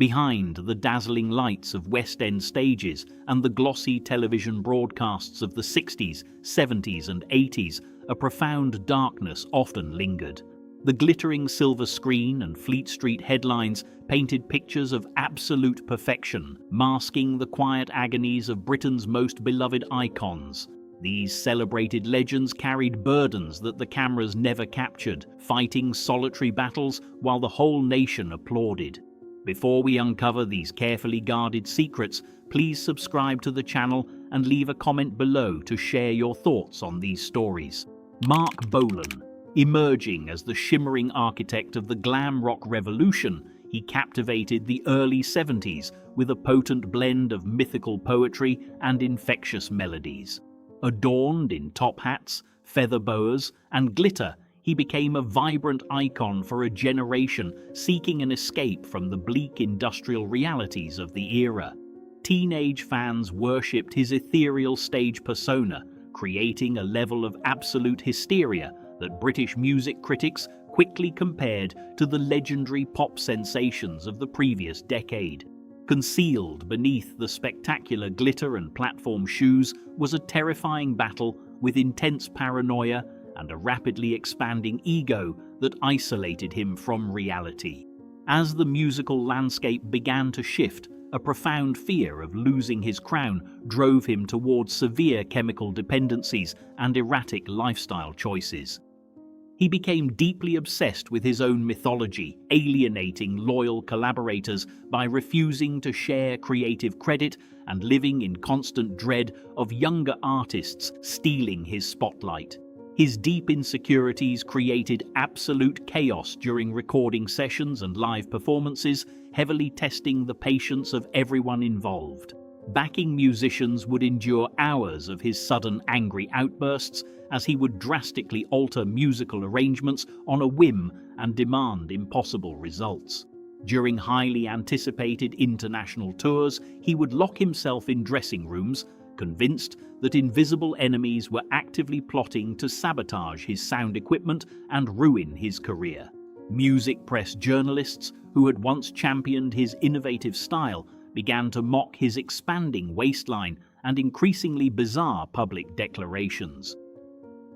Behind the dazzling lights of West End stages and the glossy television broadcasts of the 60s, 70s and 80s, a profound darkness often lingered. The glittering silver screen and Fleet Street headlines painted pictures of absolute perfection, masking the quiet agonies of Britain's most beloved icons. These celebrated legends carried burdens that the cameras never captured, fighting solitary battles while the whole nation applauded. Before we uncover these carefully guarded secrets, please subscribe to the channel and leave a comment below to share your thoughts on these stories. Mark Bolan. Emerging as the shimmering architect of the glam rock revolution, he captivated the early 70s with a potent blend of mythical poetry and infectious melodies. Adorned in top hats, feather boas, and glitter, he became a vibrant icon for a generation seeking an escape from the bleak industrial realities of the era. Teenage fans worshipped his ethereal stage persona, creating a level of absolute hysteria that British music critics quickly compared to the legendary pop sensations of the previous decade. Concealed beneath the spectacular glitter and platform shoes was a terrifying battle with intense paranoia and a rapidly expanding ego that isolated him from reality. As the musical landscape began to shift, a profound fear of losing his crown drove him towards severe chemical dependencies and erratic lifestyle choices. He became deeply obsessed with his own mythology, alienating loyal collaborators by refusing to share creative credit and living in constant dread of younger artists stealing his spotlight. His deep insecurities created absolute chaos during recording sessions and live performances, heavily testing the patience of everyone involved. Backing musicians would endure hours of his sudden angry outbursts as he would drastically alter musical arrangements on a whim and demand impossible results. During highly anticipated international tours, he would lock himself in dressing rooms, convinced that invisible enemies were actively plotting to sabotage his sound equipment and ruin his career. Music press journalists, who had once championed his innovative style, began to mock his expanding waistline and increasingly bizarre public declarations.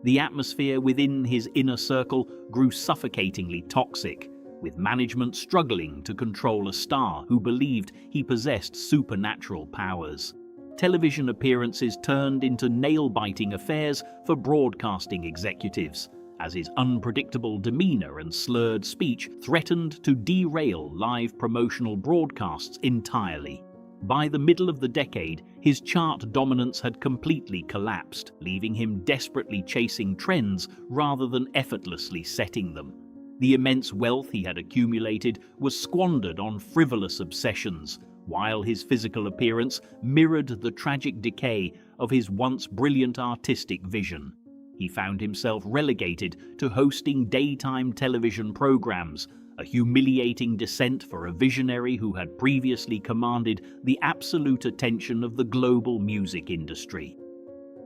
The atmosphere within his inner circle grew suffocatingly toxic, with management struggling to control a star who believed he possessed supernatural powers. Television appearances turned into nail-biting affairs for broadcasting executives, as his unpredictable demeanor and slurred speech threatened to derail live promotional broadcasts entirely. By the middle of the decade, his chart dominance had completely collapsed, leaving him desperately chasing trends rather than effortlessly setting them. The immense wealth he had accumulated was squandered on frivolous obsessions, while his physical appearance mirrored the tragic decay of his once brilliant artistic vision. He found himself relegated to hosting daytime television programs, a humiliating descent for a visionary who had previously commanded the absolute attention of the global music industry.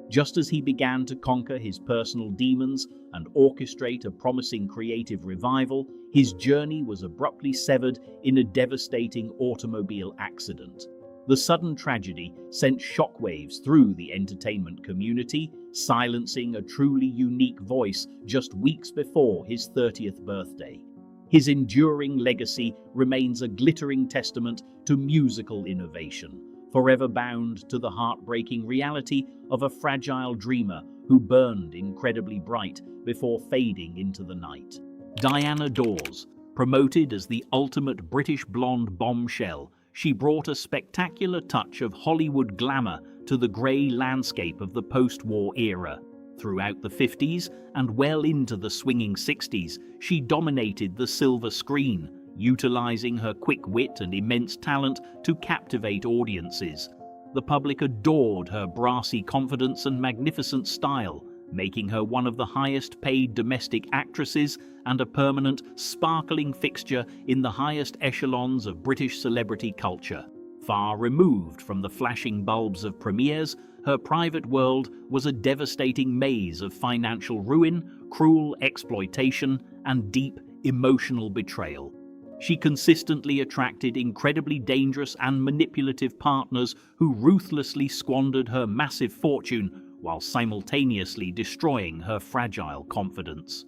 Just as he began to conquer his personal demons and orchestrate a promising creative revival, his journey was abruptly severed in a devastating automobile accident. The sudden tragedy sent shockwaves through the entertainment community, silencing a truly unique voice just weeks before his 30th birthday. His enduring legacy remains a glittering testament to musical innovation, forever bound to the heartbreaking reality of a fragile dreamer who burned incredibly bright before fading into the night. Diana Dors, promoted as the ultimate British blonde bombshell, she brought a spectacular touch of Hollywood glamour to the grey landscape of the post-war era. Throughout the 50s and well into the swinging 60s, she dominated the silver screen, utilizing her quick wit and immense talent to captivate audiences. The public adored her brassy confidence and magnificent style, making her one of the highest-paid domestic actresses and a permanent, sparkling fixture in the highest echelons of British celebrity culture. Far removed from the flashing bulbs of premieres, her private world was a devastating maze of financial ruin, cruel exploitation, and deep emotional betrayal. She consistently attracted incredibly dangerous and manipulative partners who ruthlessly squandered her massive fortune while simultaneously destroying her fragile confidence.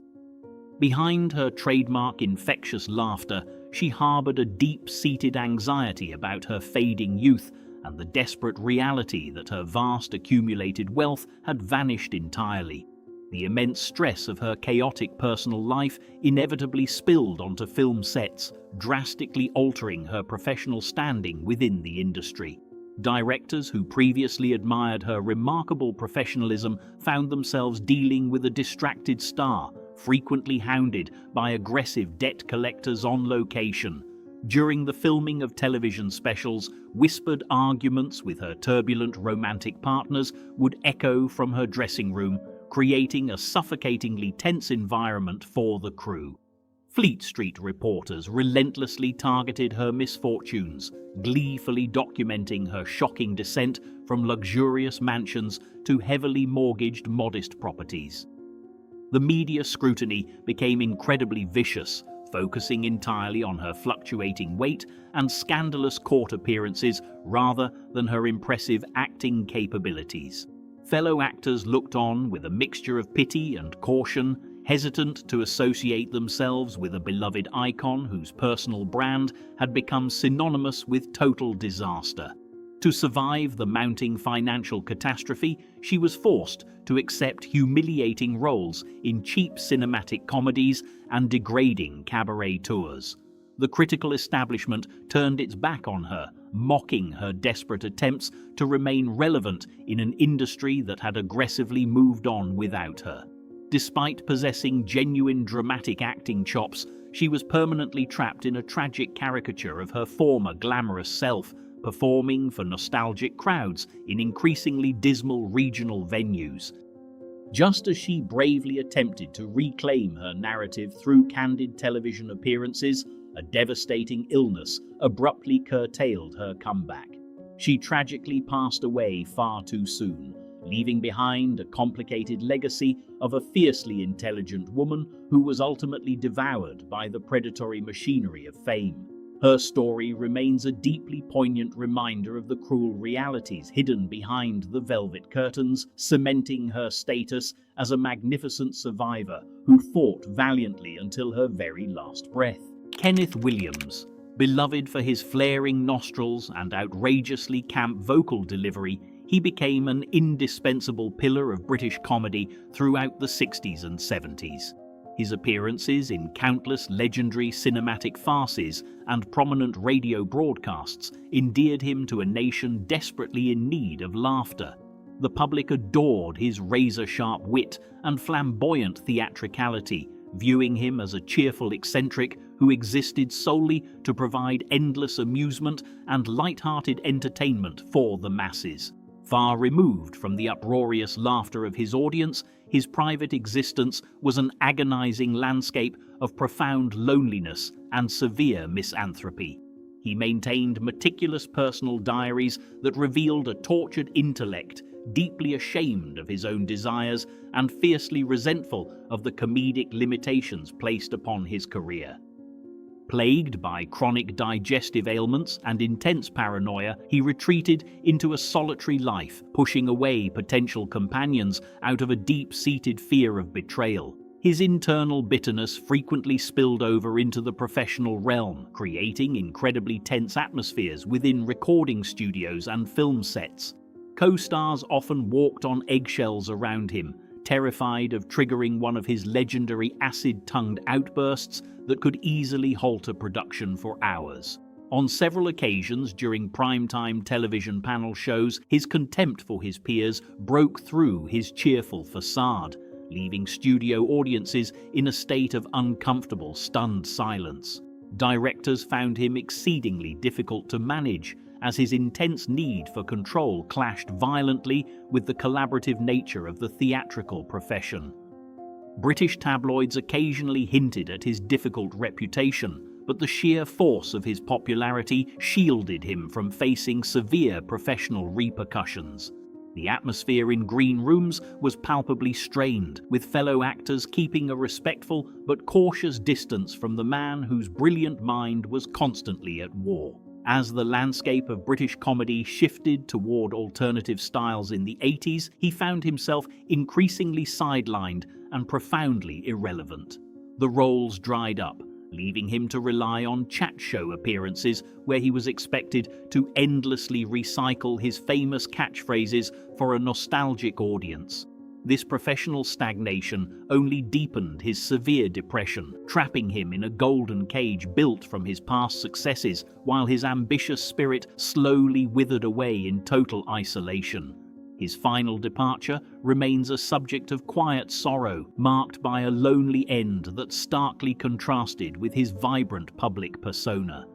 Behind her trademark infectious laughter, she harbored a deep-seated anxiety about her fading youth and the desperate reality that her vast accumulated wealth had vanished entirely. The immense stress of her chaotic personal life inevitably spilled onto film sets, drastically altering her professional standing within the industry. Directors who previously admired her remarkable professionalism found themselves dealing with a distracted star, frequently hounded by aggressive debt collectors on location. During the filming of television specials, whispered arguments with her turbulent romantic partners would echo from her dressing room, creating a suffocatingly tense environment for the crew. Fleet Street reporters relentlessly targeted her misfortunes, gleefully documenting her shocking descent from luxurious mansions to heavily mortgaged modest properties. The media scrutiny became incredibly vicious, focusing entirely on her fluctuating weight and scandalous court appearances rather than her impressive acting capabilities. Fellow actors looked on with a mixture of pity and caution, hesitant to associate themselves with a beloved icon whose personal brand had become synonymous with total disaster. To survive the mounting financial catastrophe, she was forced to accept humiliating roles in cheap cinematic comedies and degrading cabaret tours. The critical establishment turned its back on her, mocking her desperate attempts to remain relevant in an industry that had aggressively moved on without her. Despite possessing genuine dramatic acting chops, she was permanently trapped in a tragic caricature of her former glamorous self, performing for nostalgic crowds in increasingly dismal regional venues. Just as she bravely attempted to reclaim her narrative through candid television appearances, a devastating illness abruptly curtailed her comeback. She tragically passed away far too soon, leaving behind a complicated legacy of a fiercely intelligent woman who was ultimately devoured by the predatory machinery of fame. Her story remains a deeply poignant reminder of the cruel realities hidden behind the velvet curtains, cementing her status as a magnificent survivor who fought valiantly until her very last breath. Kenneth Williams, beloved for his flaring nostrils and outrageously camp vocal delivery, he became an indispensable pillar of British comedy throughout the 60s and 70s. His appearances in countless legendary cinematic farces and prominent radio broadcasts endeared him to a nation desperately in need of laughter. The public adored his razor-sharp wit and flamboyant theatricality, viewing him as a cheerful eccentric who existed solely to provide endless amusement and light-hearted entertainment for the masses. Far removed from the uproarious laughter of his audience, his private existence was an agonizing landscape of profound loneliness and severe misanthropy. He maintained meticulous personal diaries that revealed a tortured intellect, deeply ashamed of his own desires and fiercely resentful of the comedic limitations placed upon his career. Plagued by chronic digestive ailments and intense paranoia, he retreated into a solitary life, pushing away potential companions out of a deep-seated fear of betrayal. His internal bitterness frequently spilled over into the professional realm, creating incredibly tense atmospheres within recording studios and film sets. Co-stars often walked on eggshells around him, terrified of triggering one of his legendary acid-tongued outbursts that could easily halt a production for hours. On several occasions during primetime television panel shows, his contempt for his peers broke through his cheerful facade, leaving studio audiences in a state of uncomfortable, stunned silence. Directors found him exceedingly difficult to manage, as his intense need for control clashed violently with the collaborative nature of the theatrical profession. British tabloids occasionally hinted at his difficult reputation, but the sheer force of his popularity shielded him from facing severe professional repercussions. The atmosphere in green rooms was palpably strained, with fellow actors keeping a respectful but cautious distance from the man whose brilliant mind was constantly at war. As the landscape of British comedy shifted toward alternative styles in the 80s, he found himself increasingly sidelined and profoundly irrelevant. The roles dried up, leaving him to rely on chat show appearances where he was expected to endlessly recycle his famous catchphrases for a nostalgic audience. This professional stagnation only deepened his severe depression, trapping him in a golden cage built from his past successes, while his ambitious spirit slowly withered away in total isolation. His final departure remains a subject of quiet sorrow, marked by a lonely end that starkly contrasted with his vibrant public persona.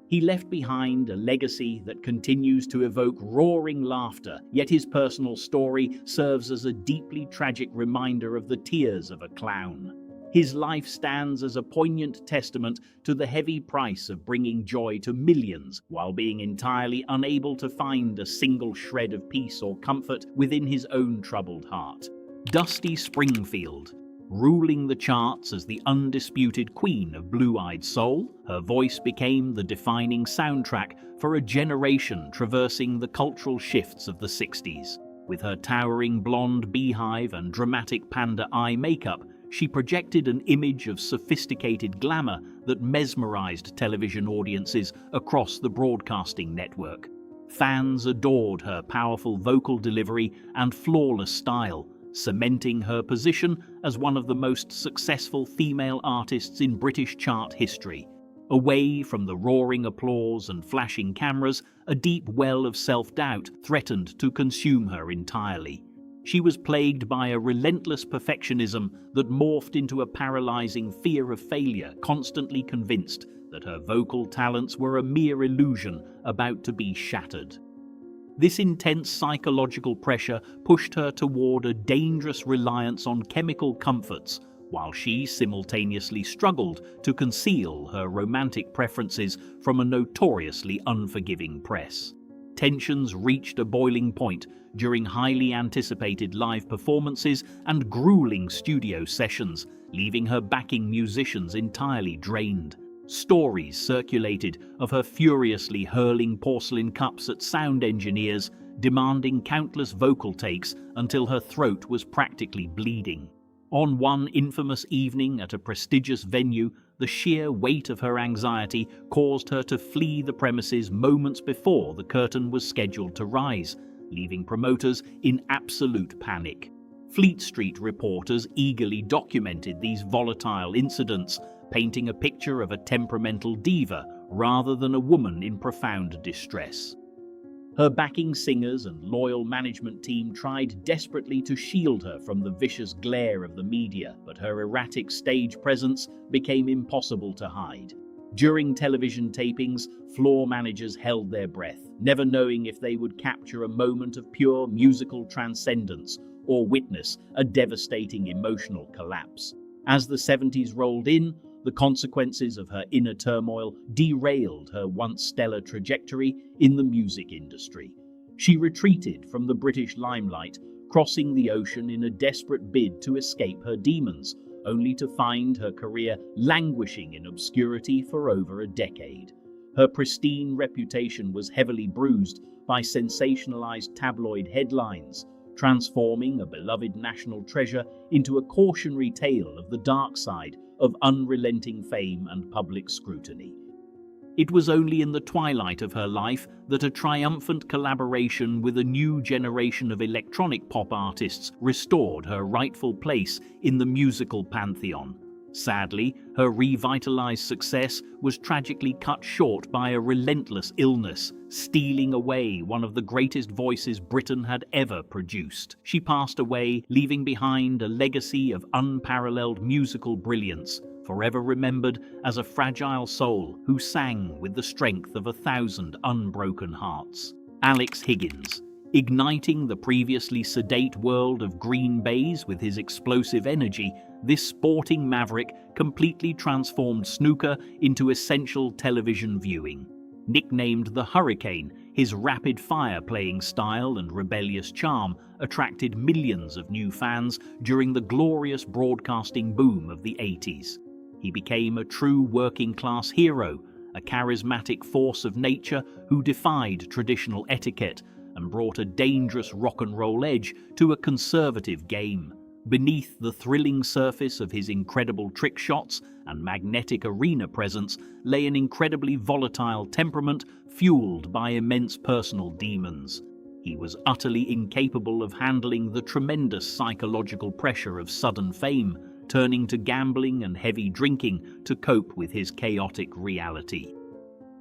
He left behind a legacy that continues to evoke roaring laughter, yet his personal story serves as a deeply tragic reminder of the tears of a clown. His life stands as a poignant testament to the heavy price of bringing joy to millions while being entirely unable to find a single shred of peace or comfort within his own troubled heart. Dusty Springfield. Ruling the charts as the undisputed queen of blue-eyed soul, her voice became the defining soundtrack for a generation traversing the cultural shifts of the 60s. With her towering blonde beehive and dramatic panda eye makeup, she projected an image of sophisticated glamour that mesmerized television audiences across the broadcasting network. Fans adored her powerful vocal delivery and flawless style, cementing her position as one of the most successful female artists in British chart history. Away from the roaring applause and flashing cameras, a deep well of self-doubt threatened to consume her entirely. She was plagued by a relentless perfectionism that morphed into a paralyzing fear of failure, constantly convinced that her vocal talents were a mere illusion about to be shattered. This intense psychological pressure pushed her toward a dangerous reliance on chemical comforts, while she simultaneously struggled to conceal her romantic preferences from a notoriously unforgiving press. Tensions reached a boiling point during highly anticipated live performances and grueling studio sessions, leaving her backing musicians entirely drained. Stories circulated of her furiously hurling porcelain cups at sound engineers, demanding countless vocal takes until her throat was practically bleeding. On one infamous evening at a prestigious venue, the sheer weight of her anxiety caused her to flee the premises moments before the curtain was scheduled to rise, leaving promoters in absolute panic. Fleet Street reporters eagerly documented these volatile incidents, painting a picture of a temperamental diva rather than a woman in profound distress. Her backing singers and loyal management team tried desperately to shield her from the vicious glare of the media, but her erratic stage presence became impossible to hide. During television tapings, floor managers held their breath, never knowing if they would capture a moment of pure musical transcendence or witness a devastating emotional collapse. As the 70s rolled in, the consequences of her inner turmoil derailed her once stellar trajectory in the music industry. She retreated from the British limelight, crossing the ocean in a desperate bid to escape her demons, only to find her career languishing in obscurity for over a decade. Her pristine reputation was heavily bruised by sensationalized tabloid headlines, transforming a beloved national treasure into a cautionary tale of the dark side of unrelenting fame and public scrutiny. It was only in the twilight of her life that a triumphant collaboration with a new generation of electronic pop artists restored her rightful place in the musical pantheon. Sadly, her revitalized success was tragically cut short by a relentless illness, stealing away one of the greatest voices Britain had ever produced. She passed away, leaving behind a legacy of unparalleled musical brilliance, forever remembered as a fragile soul who sang with the strength of 1,000 unbroken hearts. Alex Higgins. Igniting the previously sedate world of Green Bays with his explosive energy, this sporting maverick completely transformed snooker into essential television viewing. Nicknamed the Hurricane, His rapid-fire playing style and rebellious charm attracted millions of new fans during the glorious broadcasting boom of the 80s. He became a true working-class hero, a charismatic force of nature who defied traditional etiquette and brought a dangerous rock and roll edge to a conservative game. Beneath the thrilling surface of his incredible trick shots and magnetic arena presence lay an incredibly volatile temperament fueled by immense personal demons. He was utterly incapable of handling the tremendous psychological pressure of sudden fame, turning to gambling and heavy drinking to cope with his chaotic reality.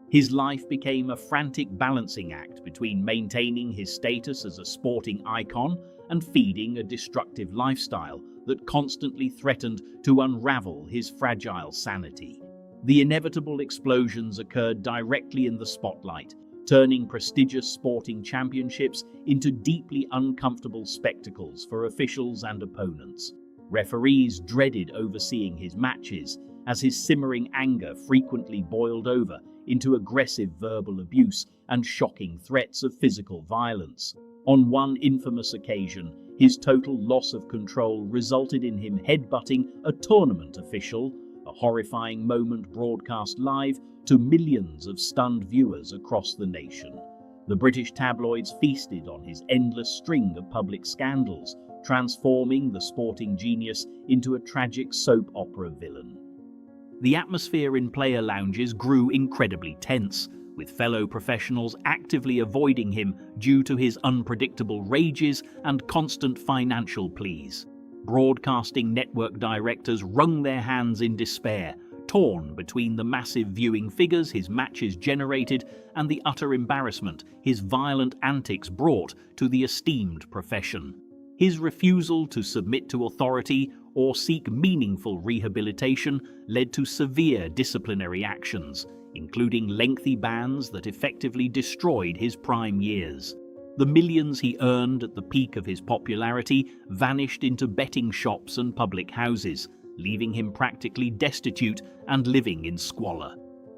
His life became a frantic balancing act between maintaining his status as a sporting icon and feeding a destructive lifestyle that constantly threatened to unravel his fragile sanity. The inevitable explosions occurred directly in the spotlight, turning prestigious sporting championships into deeply uncomfortable spectacles for officials and opponents. Referees dreaded overseeing his matches, as his simmering anger frequently boiled over into aggressive verbal abuse and shocking threats of physical violence. On one infamous occasion, his total loss of control resulted in him headbutting a tournament official, a horrifying moment broadcast live to millions of stunned viewers across the nation. The British tabloids feasted on his endless string of public scandals, transforming the sporting genius into a tragic soap opera villain. The atmosphere in player lounges grew incredibly tense, with fellow professionals actively avoiding him due to his unpredictable rages and constant financial pleas. Broadcasting network directors wrung their hands in despair, torn between the massive viewing figures his matches generated and the utter embarrassment his violent antics brought to the esteemed profession. His refusal to submit to authority or seek meaningful rehabilitation led to severe disciplinary actions, including lengthy bans that effectively destroyed his prime years. The millions he earned at the peak of his popularity vanished into betting shops and public houses, leaving him practically destitute and living in squalor.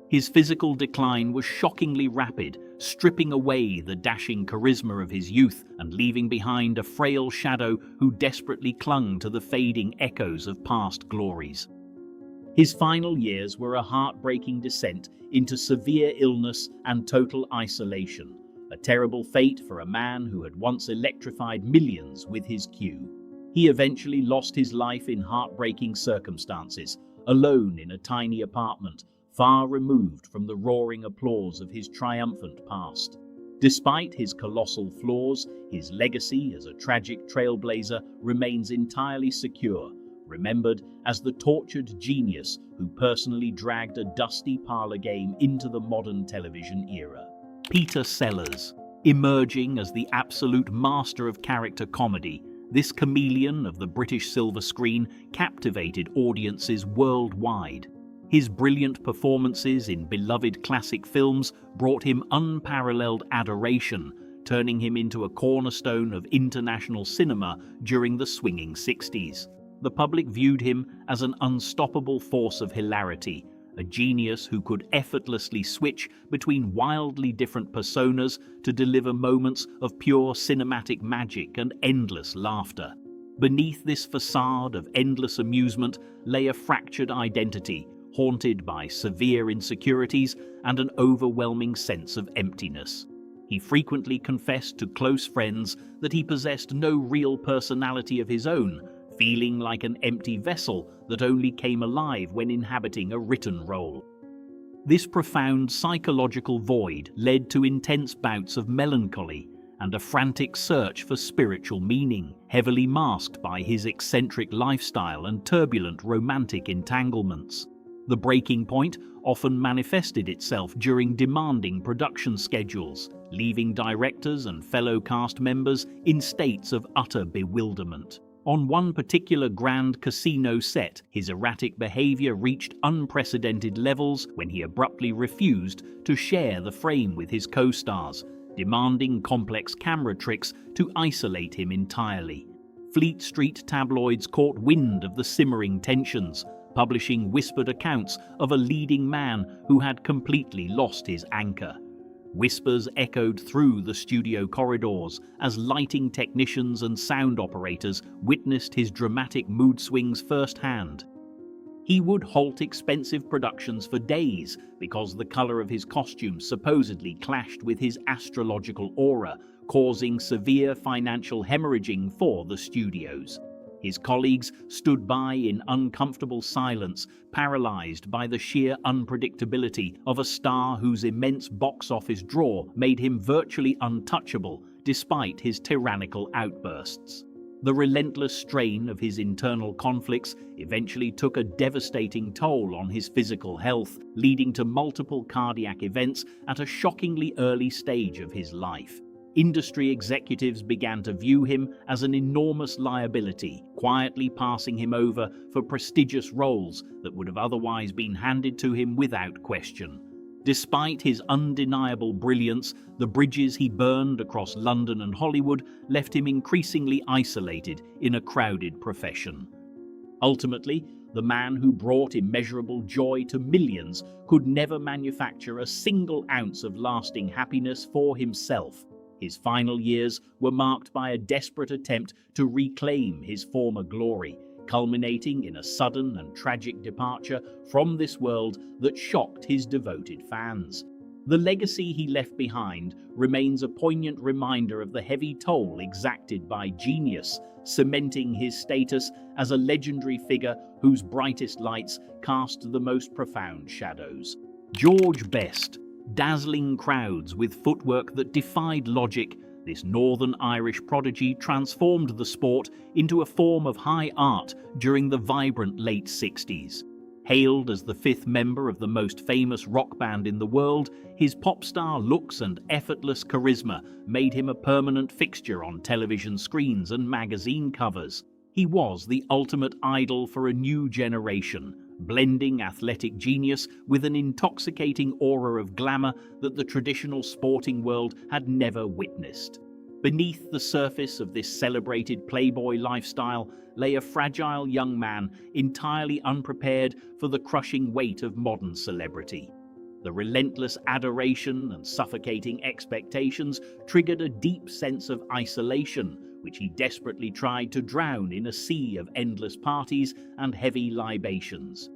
His physical decline was shockingly rapid, stripping away the dashing charisma of his youth and leaving behind a frail shadow who desperately clung to the fading echoes of past glories. His final years were a heartbreaking descent into severe illness and total isolation, a terrible fate for a man who had once electrified millions with his cue. He eventually lost his life in heartbreaking circumstances, alone in a tiny apartment, far removed from the roaring applause of his triumphant past. Despite his colossal flaws, his legacy as a tragic trailblazer remains entirely secure, remembered as the tortured genius who personally dragged a dusty parlor game into the modern television era. Peter Sellers, emerging as the absolute master of character comedy, this chameleon of the British silver screen captivated audiences worldwide. His brilliant performances in beloved classic films brought him unparalleled adoration, turning him into a cornerstone of international cinema during the swinging 60s. The public viewed him as an unstoppable force of hilarity, a genius who could effortlessly switch between wildly different personas to deliver moments of pure cinematic magic and endless laughter. Beneath this facade of endless amusement lay a fractured identity, haunted by severe insecurities and an overwhelming sense of emptiness. He frequently confessed to close friends that he possessed no real personality of his own, feeling like an empty vessel that only came alive when inhabiting a written role. This profound psychological void led to intense bouts of melancholy and a frantic search for spiritual meaning, heavily masked by his eccentric lifestyle and turbulent romantic entanglements. The breaking point often manifested itself during demanding production schedules, leaving directors and fellow cast members in states of utter bewilderment. On one particular grand casino set, his erratic behavior reached unprecedented levels when he abruptly refused to share the frame with his co-stars, demanding complex camera tricks to isolate him entirely. Fleet Street tabloids caught wind of the simmering tensions, publishing whispered accounts of a leading man who had completely lost his anchor. Whispers echoed through the studio corridors as lighting technicians and sound operators witnessed his dramatic mood swings firsthand. He would halt expensive productions for days because the color of his costume supposedly clashed with his astrological aura, causing severe financial hemorrhaging for the studios. His colleagues stood by in uncomfortable silence, paralyzed by the sheer unpredictability of a star whose immense box office draw made him virtually untouchable despite his tyrannical outbursts. The relentless strain of his internal conflicts eventually took a devastating toll on his physical health, leading to multiple cardiac events at a shockingly early stage of his life. Industry executives began to view him as an enormous liability, quietly passing him over for prestigious roles that would have otherwise been handed to him without question. Despite his undeniable brilliance, the bridges he burned across London and Hollywood left him increasingly isolated in a crowded profession. Ultimately, the man who brought immeasurable joy to millions could never manufacture a single ounce of lasting happiness for himself. His final years were marked by a desperate attempt to reclaim his former glory, culminating in a sudden and tragic departure from this world that shocked his devoted fans. The legacy he left behind remains a poignant reminder of the heavy toll exacted by genius, cementing his status as a legendary figure whose brightest lights cast the most profound shadows. George Best. Dazzling crowds with footwork that defied logic, this Northern Irish prodigy transformed the sport into a form of high art during the vibrant late 60s. Hailed as the fifth member of the most famous rock band in the world, his pop star looks and effortless charisma made him a permanent fixture on television screens and magazine covers. He was the ultimate idol for a new generation, blending athletic genius with an intoxicating aura of glamour that the traditional sporting world had never witnessed. Beneath the surface of this celebrated playboy lifestyle lay a fragile young man entirely unprepared for the crushing weight of modern celebrity. The relentless adoration and suffocating expectations triggered a deep sense of isolation, which he desperately tried to drown in a sea of endless parties and heavy libations.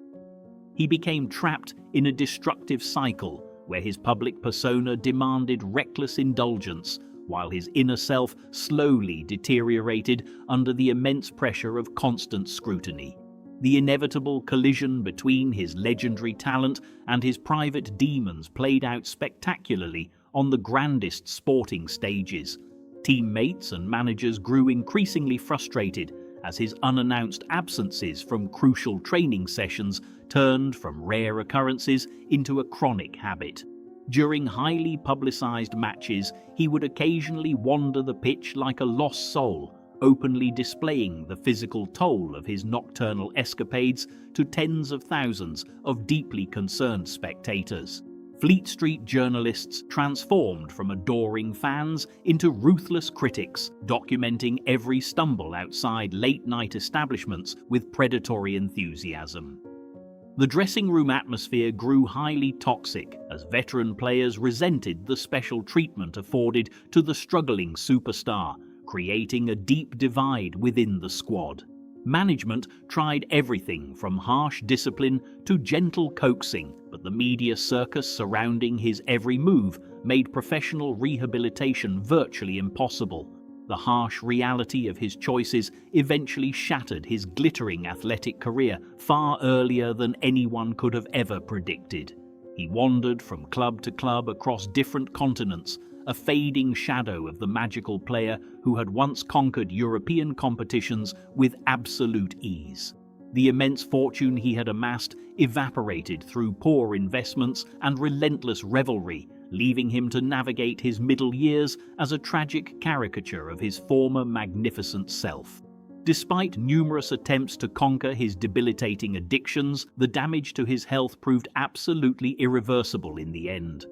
He became trapped in a destructive cycle where his public persona demanded reckless indulgence, while his inner self slowly deteriorated under the immense pressure of constant scrutiny. The inevitable collision between his legendary talent and his private demons played out spectacularly on the grandest sporting stages. Teammates and managers grew increasingly frustrated as his unannounced absences from crucial training sessions turned from rare occurrences into a chronic habit. During highly publicized matches, he would occasionally wander the pitch like a lost soul, openly displaying the physical toll of his nocturnal escapades to tens of thousands of deeply concerned spectators. Fleet Street journalists transformed from adoring fans into ruthless critics, documenting every stumble outside late-night establishments with predatory enthusiasm. The dressing room atmosphere grew highly toxic as veteran players resented the special treatment afforded to the struggling superstar, creating a deep divide within the squad. Management tried everything from harsh discipline to gentle coaxing, but the media circus surrounding his every move made professional rehabilitation virtually impossible. The harsh reality of his choices eventually shattered his glittering athletic career far earlier than anyone could have ever predicted. He wandered from club to club across different continents, a fading shadow of the magical player who had once conquered European competitions with absolute ease. The immense fortune he had amassed evaporated through poor investments and relentless revelry, leaving him to navigate his middle years as a tragic caricature of his former magnificent self. Despite numerous attempts to conquer his debilitating addictions, the damage to his health proved absolutely irreversible in the end.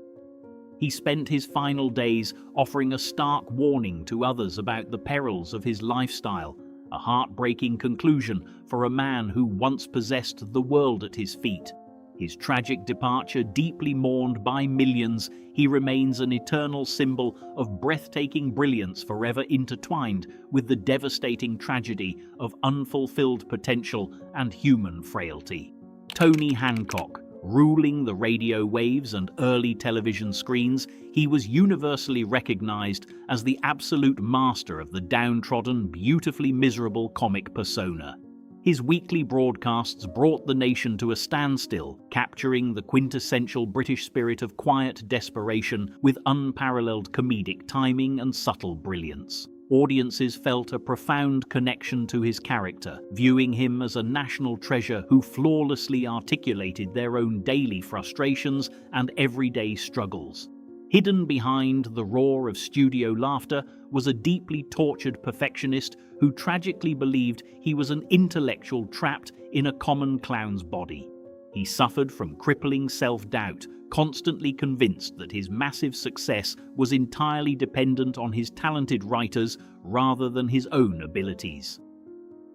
He spent his final days offering a stark warning to others about the perils of his lifestyle, a heartbreaking conclusion for a man who once possessed the world at his feet. His tragic departure, deeply mourned by millions, he remains an eternal symbol of breathtaking brilliance, forever intertwined with the devastating tragedy of unfulfilled potential and human frailty. Tony Hancock. Ruling the radio waves and early television screens, he was universally recognized as the absolute master of the downtrodden, beautifully miserable comic persona. His weekly broadcasts brought the nation to a standstill, capturing the quintessential British spirit of quiet desperation with unparalleled comedic timing and subtle brilliance. Audiences felt a profound connection to his character, viewing him as a national treasure who flawlessly articulated their own daily frustrations and everyday struggles. Hidden behind the roar of studio laughter was a deeply tortured perfectionist who tragically believed he was an intellectual trapped in a common clown's body. He suffered from crippling self-doubt, constantly convinced that his massive success was entirely dependent on his talented writers rather than his own abilities.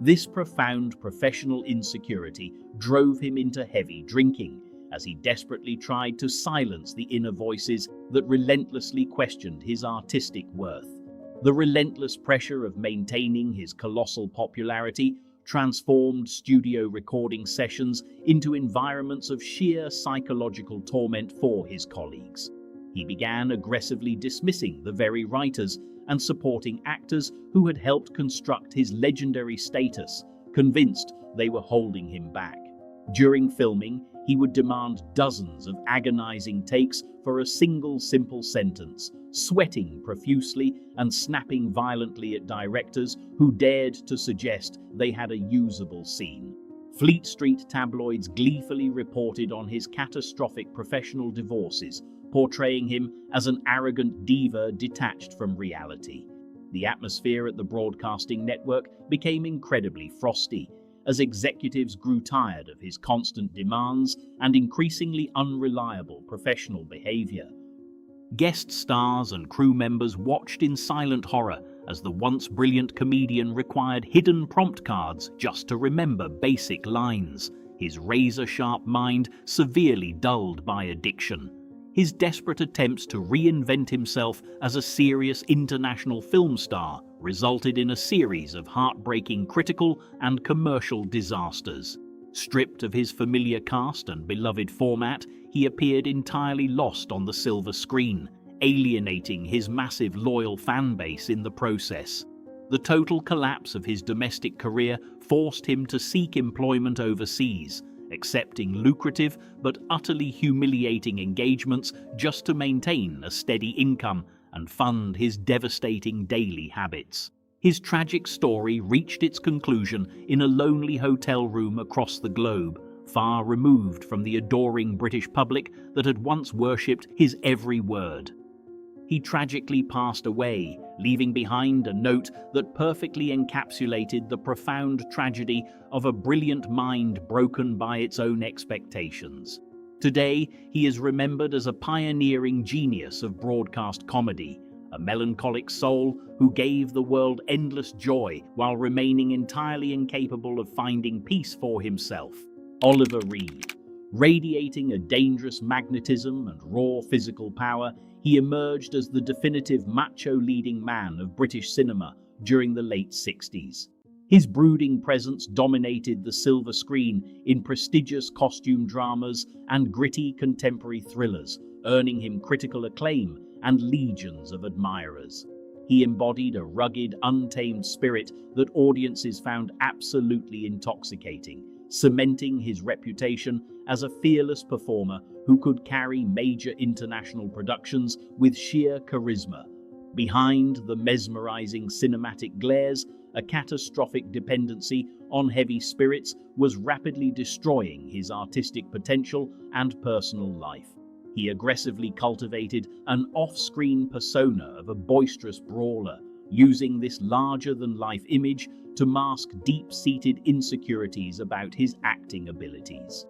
This profound professional insecurity drove him into heavy drinking, as he desperately tried to silence the inner voices that relentlessly questioned his artistic worth. The relentless pressure of maintaining his colossal popularity transformed studio recording sessions into environments of sheer psychological torment for his colleagues. He began aggressively dismissing the very writers and supporting actors who had helped construct his legendary status, convinced they were holding him back. During filming, he would demand dozens of agonizing takes for a single simple sentence, sweating profusely and snapping violently at directors who dared to suggest they had a usable scene. Fleet Street tabloids gleefully reported on his catastrophic professional divorces, portraying him as an arrogant diva detached from reality. The atmosphere at the broadcasting network became incredibly frosty, as executives grew tired of his constant demands and increasingly unreliable professional behavior. Guest stars and crew members watched in silent horror as the once brilliant comedian required hidden prompt cards just to remember basic lines, his razor-sharp mind severely dulled by addiction. His desperate attempts to reinvent himself as a serious international film star resulted in a series of heartbreaking critical and commercial disasters. Stripped of his familiar cast and beloved format, he appeared entirely lost on the silver screen, alienating his massive loyal fan base in the process. The total collapse of his domestic career forced him to seek employment overseas, accepting lucrative but utterly humiliating engagements just to maintain a steady income and fund his devastating daily habits. His tragic story reached its conclusion in a lonely hotel room across the globe, far removed from the adoring British public that had once worshipped his every word. He tragically passed away, leaving behind a note that perfectly encapsulated the profound tragedy of a brilliant mind broken by its own expectations. Today, he is remembered as a pioneering genius of broadcast comedy, a melancholic soul who gave the world endless joy while remaining entirely incapable of finding peace for himself. Oliver Reed. Radiating a dangerous magnetism and raw physical power, he emerged as the definitive macho leading man of British cinema during the late 60s. His brooding presence dominated the silver screen in prestigious costume dramas and gritty contemporary thrillers, earning him critical acclaim and legions of admirers. He embodied a rugged, untamed spirit that audiences found absolutely intoxicating, cementing his reputation as a fearless performer who could carry major international productions with sheer charisma. Behind the mesmerizing cinematic glares, a catastrophic dependency on heavy spirits was rapidly destroying his artistic potential and personal life. He aggressively cultivated an off-screen persona of a boisterous brawler, using this larger-than-life image to mask deep-seated insecurities about his acting abilities.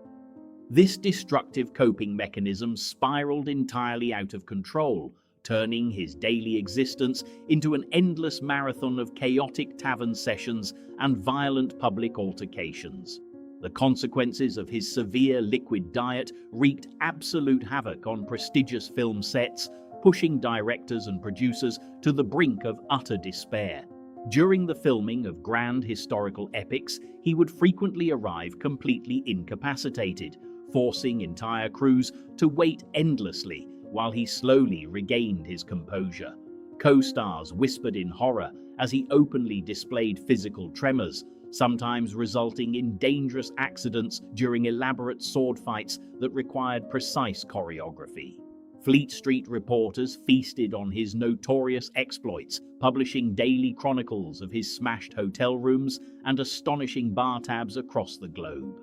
This destructive coping mechanism spiraled entirely out of control, turning his daily existence into an endless marathon of chaotic tavern sessions and violent public altercations. The consequences of his severe liquid diet wreaked absolute havoc on prestigious film sets, pushing directors and producers to the brink of utter despair. During the filming of grand historical epics, he would frequently arrive completely incapacitated, forcing entire crews to wait endlessly while he slowly regained his composure. Co-stars whispered in horror as he openly displayed physical tremors, sometimes resulting in dangerous accidents during elaborate sword fights that required precise choreography. Fleet Street reporters feasted on his notorious exploits, publishing daily chronicles of his smashed hotel rooms and astonishing bar tabs across the globe.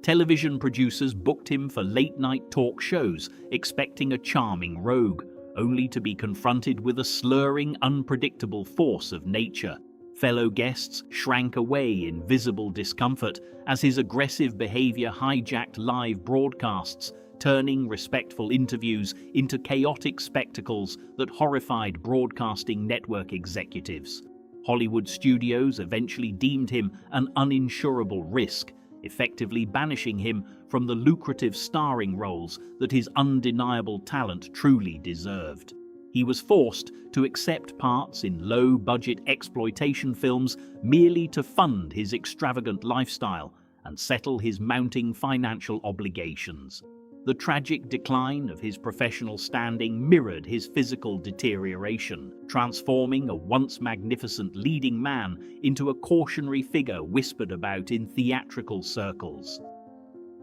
Television producers booked him for late-night talk shows, expecting a charming rogue, only to be confronted with a slurring, unpredictable force of nature. Fellow guests shrank away in visible discomfort as his aggressive behavior hijacked live broadcasts, turning respectful interviews into chaotic spectacles that horrified broadcasting network executives. Hollywood studios eventually deemed him an uninsurable risk, effectively banishing him from the lucrative starring roles that his undeniable talent truly deserved. He was forced to accept parts in low-budget exploitation films merely to fund his extravagant lifestyle and settle his mounting financial obligations. The tragic decline of his professional standing mirrored his physical deterioration, transforming a once magnificent leading man into a cautionary figure whispered about in theatrical circles.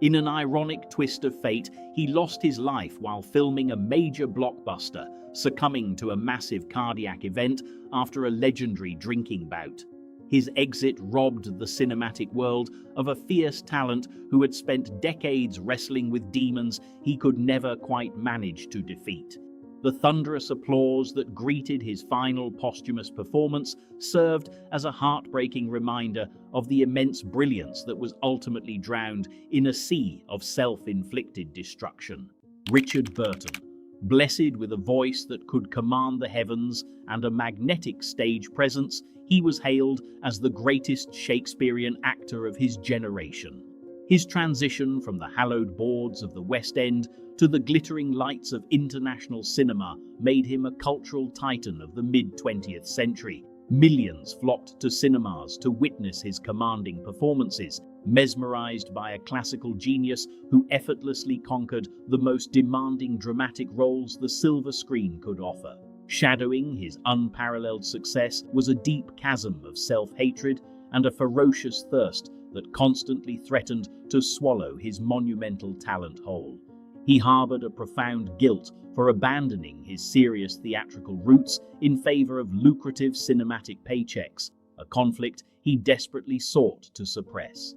In an ironic twist of fate, he lost his life while filming a major blockbuster, succumbing to a massive cardiac event after a legendary drinking bout. His exit robbed the cinematic world of a fierce talent who had spent decades wrestling with demons he could never quite manage to defeat. The thunderous applause that greeted his final posthumous performance served as a heartbreaking reminder of the immense brilliance that was ultimately drowned in a sea of self-inflicted destruction. Richard Burton, blessed with a voice that could command the heavens and a magnetic stage presence, he was hailed as the greatest Shakespearean actor of his generation. His transition from the hallowed boards of the West End to the glittering lights of international cinema made him a cultural titan of the mid-20th century. Millions flocked to cinemas to witness his commanding performances, mesmerized by a classical genius who effortlessly conquered the most demanding dramatic roles the silver screen could offer. Shadowing his unparalleled success was a deep chasm of self-hatred and a ferocious thirst that constantly threatened to swallow his monumental talent whole. He harbored a profound guilt for abandoning his serious theatrical roots in favor of lucrative cinematic paychecks, a conflict he desperately sought to suppress.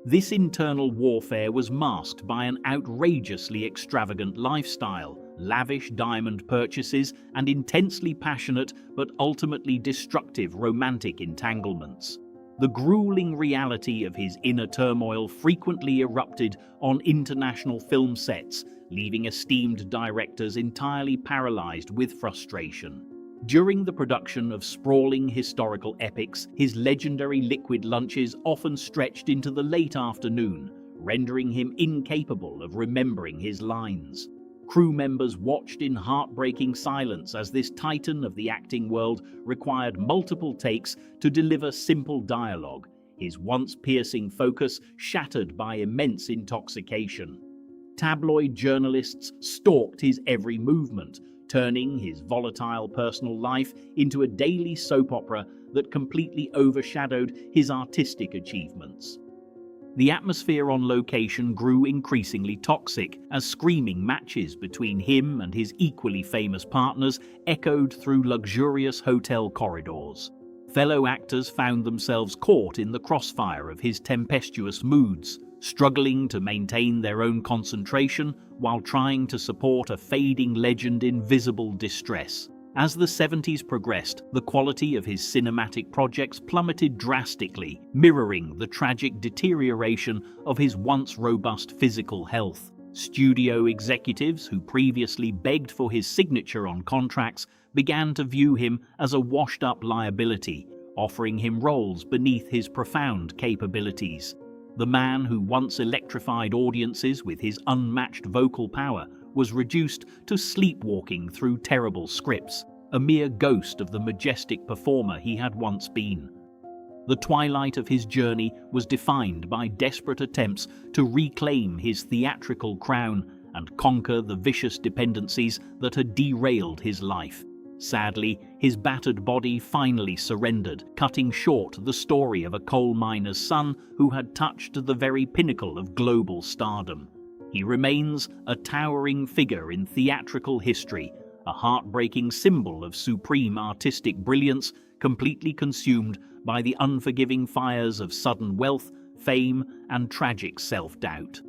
This internal warfare was masked by an outrageously extravagant lifestyle, lavish diamond purchases, and intensely passionate but ultimately destructive romantic entanglements. The grueling reality of his inner turmoil frequently erupted on international film sets, leaving esteemed directors entirely paralyzed with frustration. During the production of sprawling historical epics, his legendary liquid lunches often stretched into the late afternoon, rendering him incapable of remembering his lines. Crew members watched in heartbreaking silence as this titan of the acting world required multiple takes to deliver simple dialogue, his once piercing focus shattered by immense intoxication. Tabloid journalists stalked his every movement, turning his volatile personal life into a daily soap opera that completely overshadowed his artistic achievements. The atmosphere on location grew increasingly toxic as screaming matches between him and his equally famous partners echoed through luxurious hotel corridors. Fellow actors found themselves caught in the crossfire of his tempestuous moods, struggling to maintain their own concentration while trying to support a fading legend in visible distress. As the 70s progressed, the quality of his cinematic projects plummeted drastically, mirroring the tragic deterioration of his once robust physical health. Studio executives who previously begged for his signature on contracts began to view him as a washed-up liability, offering him roles beneath his profound capabilities. The man who once electrified audiences with his unmatched vocal power was reduced to sleepwalking through terrible scripts, a mere ghost of the majestic performer he had once been. The twilight of his journey was defined by desperate attempts to reclaim his theatrical crown and conquer the vicious dependencies that had derailed his life. Sadly, his battered body finally surrendered, cutting short the story of a coal miner's son who had touched the very pinnacle of global stardom. He remains a towering figure in theatrical history, a heartbreaking symbol of supreme artistic brilliance, completely consumed by the unforgiving fires of sudden wealth, fame, and tragic self-doubt.